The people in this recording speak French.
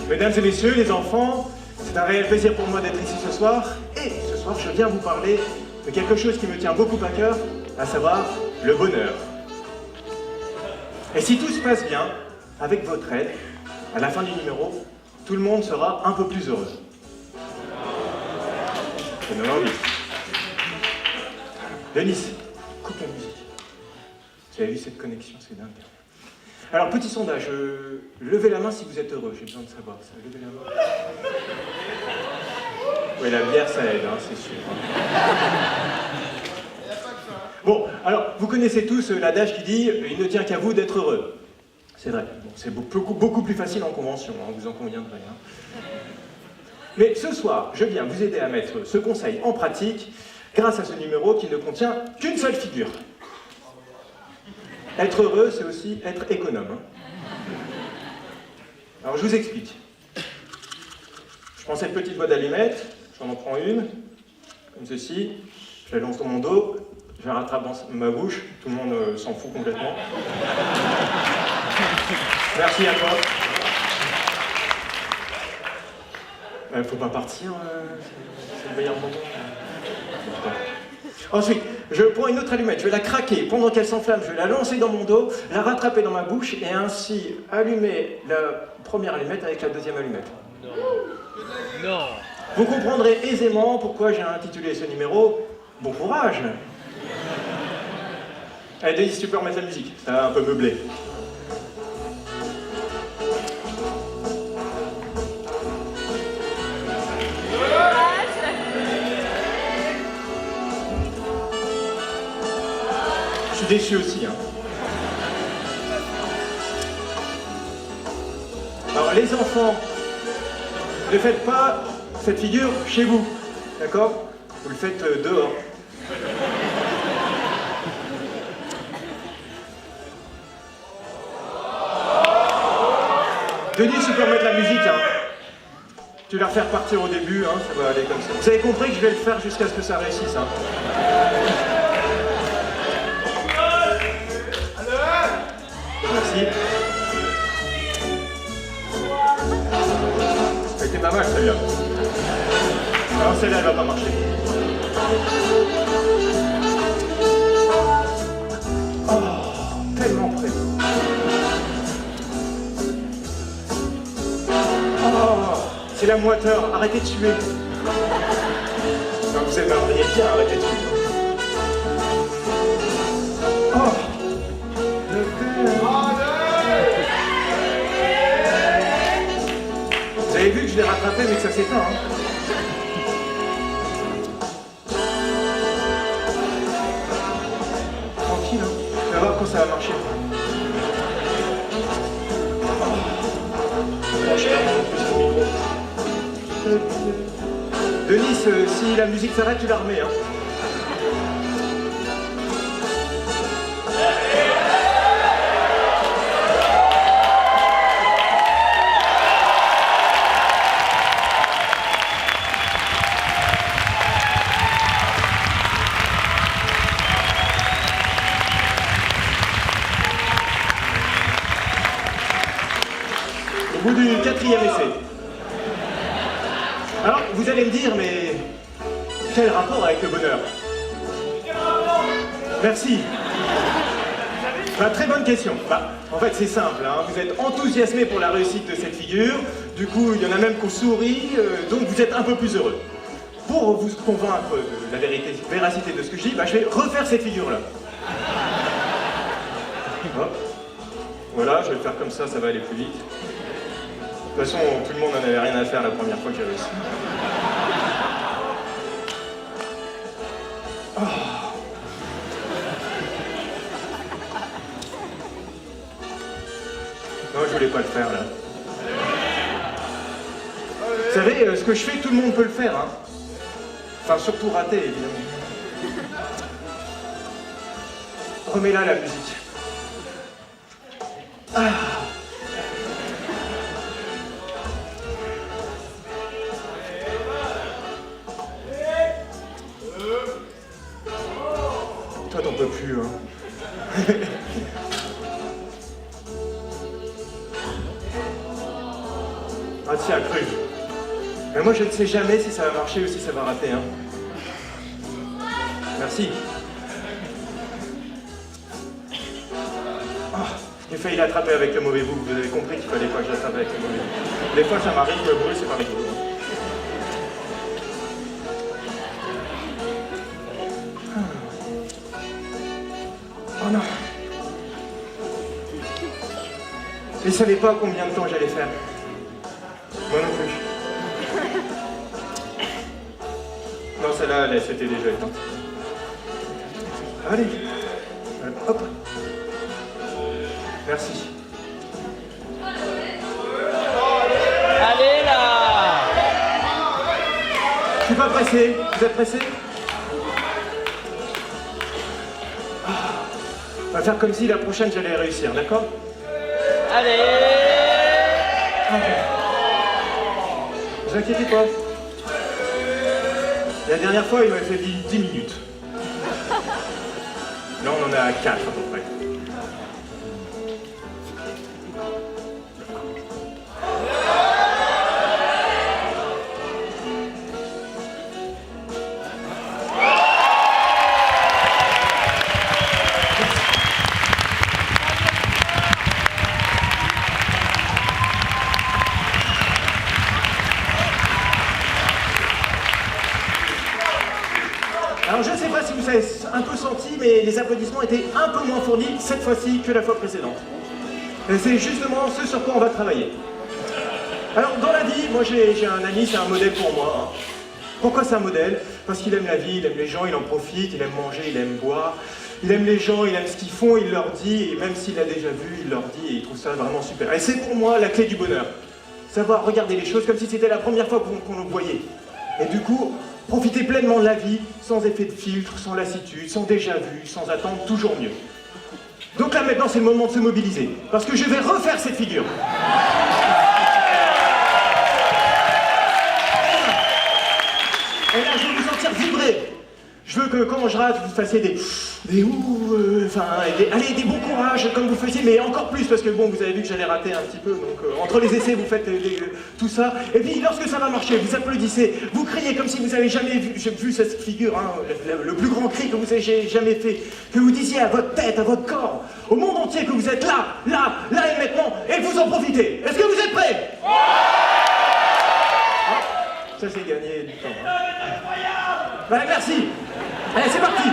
Mesdames et messieurs, les enfants, c'est un réel plaisir pour moi d'être ici ce soir. Et ce soir, je viens vous parler de quelque chose qui me tient beaucoup à cœur, à savoir le bonheur. Et si tout se passe bien, avec votre aide, à la fin du numéro, tout le monde sera un peu plus heureux. Ça me donne envie. Denis, coupe la musique. Vous avez vu cette connexion, c'est dingue. Alors, petit sondage, levez la main si vous êtes heureux, j'ai besoin de savoir ça. Levez la main. Oui, la bière, ça aide, hein, c'est sûr. Bon, alors, vous connaissez tous l'adage qui dit « il ne tient qu'à vous d'être heureux ». C'est vrai, bon, c'est beaucoup plus facile en convention, hein, vous en conviendrez. Hein. Mais ce soir, je viens vous aider à mettre ce conseil en pratique grâce à ce numéro qui ne contient qu'une seule figure. Être heureux, c'est aussi être économe. Hein. Alors, je vous explique. Je prends cette petite boîte d'allumettes, j'en prends une, comme ceci, je la lance dans mon dos, je la rattrape dans ma bouche, tout le monde s'en fout complètement. Merci à toi. Faut pas partir, c'est le meilleur moment. Ensuite, je prends une autre allumette, je vais la craquer. Pendant qu'elle s'enflamme, je vais la lancer dans mon dos, la rattraper dans ma bouche et ainsi allumer la première allumette avec la deuxième allumette. Non. Non. Vous comprendrez aisément pourquoi j'ai intitulé ce numéro « Bon courage ». Allez, Denis, tu peux remettre la musique, ça va un peu meubler. Je suis déçu aussi. Hein. Alors les enfants, ne faites pas cette figure chez vous, d'accord? Vous le faites dehors. Denis, tu peux remettre la musique. Hein. Tu vas la refaire partir au début, hein, ça va aller comme ça. Vous avez compris que je vais le faire jusqu'à ce que ça réussisse. Hein. Merci. Ça a été pas mal celle-là. Alors celle-là, elle va pas marcher. Oh, tellement près. Oh, c'est la moiteur, arrêtez de tuer. Non, vous aimeriez bien arrêter de tuer. Oh. Vous avez vu que je l'ai rattrapé mais que ça s'éteint. Hein. Tranquille, hein. On va voir quand ça va marcher. Denis, si la musique s'arrête, tu la remets. Hein. Au bout du 4e essai. Alors, vous allez me dire, mais quel rapport avec le bonheur? Merci. Très bonne question. En fait, c'est simple. Hein. Vous êtes enthousiasmé pour la réussite de cette figure. Du coup, il y en a même qui sourient, donc vous êtes un peu plus heureux. Pour vous convaincre de la véracité de ce que je dis, je vais refaire cette figure-là. Hop. Voilà, je vais le faire comme ça va aller plus vite. De toute façon, tout le monde n'en avait rien à faire la première fois qu'il y avait réussi. Oh. Non, je voulais pas le faire, là. Vous savez, ce que je fais, tout le monde peut le faire, hein. Enfin, surtout rater, évidemment. Remets-la, la musique. Ah. Toi, t'en peux plus, hein. Ah, tiens, cru. Mais moi, je ne sais jamais si ça va marcher ou si ça va rater, hein. Merci. Ah, j'ai failli l'attraper avec le mauvais bout. Vous avez compris qu'il fallait pas que je l'attrape avec le mauvais bout. Des fois, ça m'arrive, le bruit, c'est pas rigolo. Oh non. Je ne savais pas combien de temps j'allais faire. Moi non plus. Non, celle-là, c'était déjà éteinte. Allez. Hop. Merci. Allez là! Je suis pas pressé. Vous êtes pressé? On va faire comme si la prochaine j'allais réussir, d'accord? Allez! Ne vous inquiétez pas. La dernière fois, il m'avait fait 10 minutes. Là, on en a 4 à peu près. Alors je ne sais pas si vous avez un peu senti, mais les applaudissements étaient un peu moins fournis cette fois-ci que la fois précédente. Et c'est justement ce sur quoi on va travailler. Alors dans la vie, moi j'ai un ami, c'est un modèle pour moi. Hein. Pourquoi c'est un modèle? Parce qu'il aime la vie, il aime les gens, il en profite, il aime manger, il aime boire. Il aime les gens, il aime ce qu'ils font, il leur dit, et même s'il l'a déjà vu, il leur dit, et il trouve ça vraiment super. Et c'est pour moi la clé du bonheur. Savoir regarder les choses comme si c'était la première fois qu'on le voyait. Et du coup, profiter pleinement de la vie, sans effet de filtre, sans lassitude, sans déjà-vu, sans attendre toujours mieux. Donc là maintenant c'est le moment de se mobiliser, parce que je vais refaire cette figure. Et là je veux vous sentir vibrer. Je veux que quand je rate, vous fassiez des ouh, allez, des bons courage comme vous faisiez, mais encore plus, parce que bon, vous avez vu que j'allais rater un petit peu, donc entre les essais, vous faites tout ça. Et puis, lorsque ça va marcher, vous applaudissez, vous criez comme si vous n'avez jamais vu cette figure, hein, le plus grand cri que vous ayez jamais fait, que vous disiez à votre tête, à votre corps, au monde entier que vous êtes là et maintenant, et que vous en profitez. Est-ce que vous êtes prêts? Ah, ça c'est gagné du temps. Hein. Voilà, merci. Allez, c'est parti.